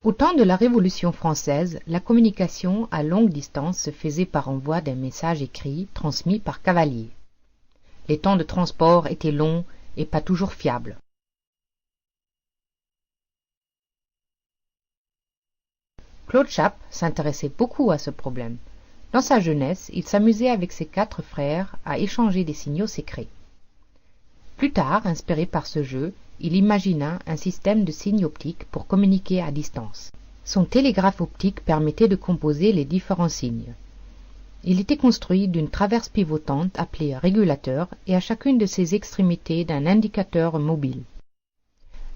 Au temps de la Révolution française, la communication à longue distance se faisait par envoi d'un message écrit transmis par cavalier. Les temps de transport étaient longs et pas toujours fiables. Claude Chappe s'intéressait beaucoup à ce problème. Dans sa jeunesse, il s'amusait avec ses 4 frères à échanger des signaux secrets. Plus tard, inspiré par ce jeu, il imagina un système de signes optiques pour communiquer à distance. Son télégraphe optique permettait de composer les différents signes. Il était construit d'une traverse pivotante appelée régulateur et à chacune de ses extrémités d'un indicateur mobile.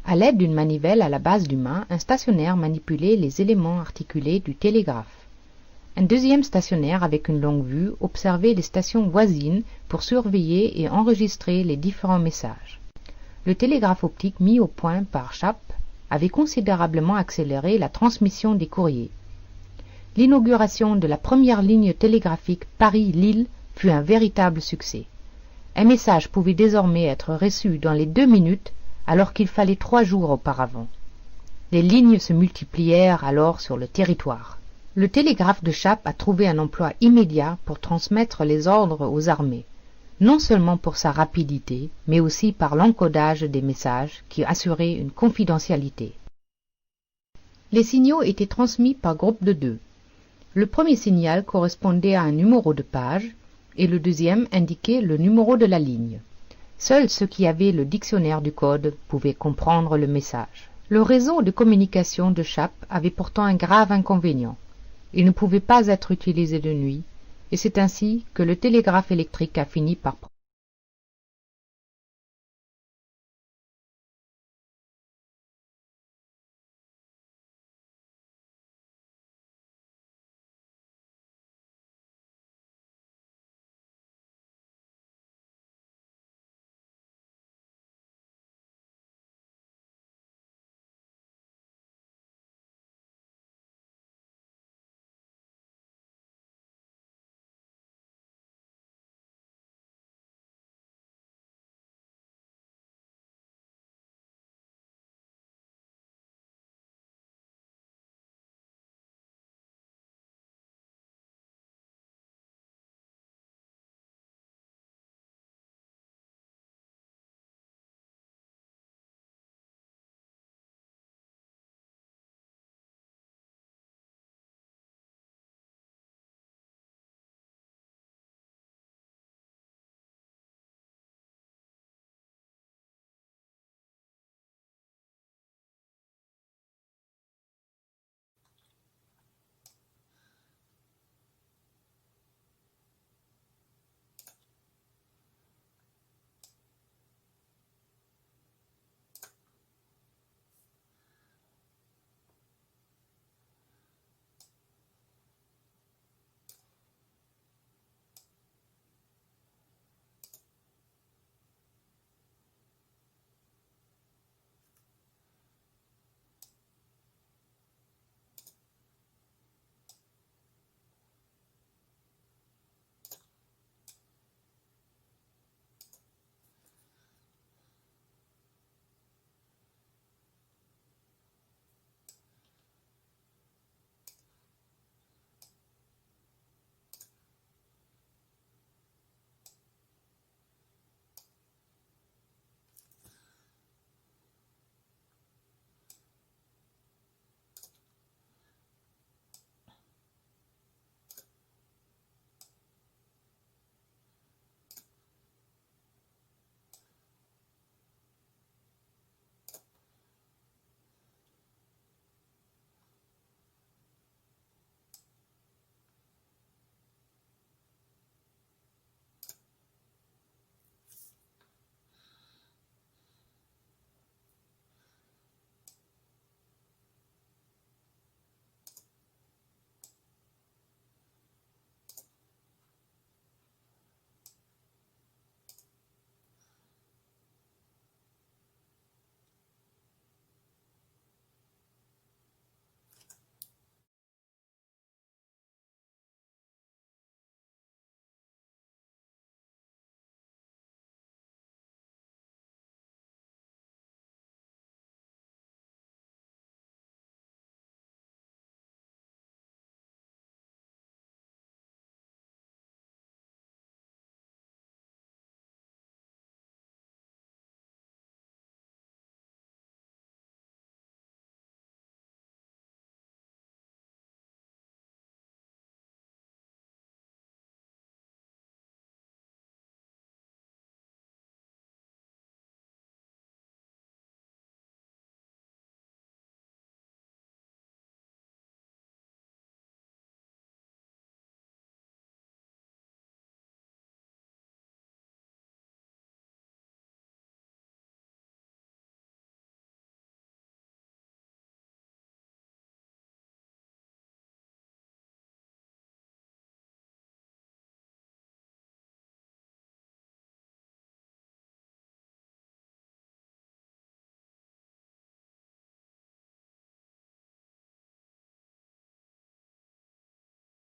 À l'aide d'une manivelle à la base du mât, un stationnaire manipulait les éléments articulés du télégraphe. Un deuxième stationnaire avec une longue vue observait les stations voisines pour surveiller et enregistrer les différents messages. Le télégraphe optique mis au point par Chappe avait considérablement accéléré la transmission des courriers. L'inauguration de la première ligne télégraphique Paris-Lille fut un véritable succès. Un message pouvait désormais être reçu dans les 2 minutes alors qu'il fallait 3 jours auparavant. Les lignes se multiplièrent alors sur le territoire. Le télégraphe de Chappe a trouvé un emploi immédiat pour transmettre les ordres aux armées, non seulement pour sa rapidité, mais aussi par l'encodage des messages qui assurait une confidentialité. Les signaux étaient transmis par groupe de 2. Le premier signal correspondait à un numéro de page et le deuxième indiquait le numéro de la ligne. Seuls ceux qui avaient le dictionnaire du code pouvaient comprendre le message. Le réseau de communication de Chappe avait pourtant un grave inconvénient. Il ne pouvait pas être utilisé de nuit, et c'est ainsi que le télégraphe électrique a fini par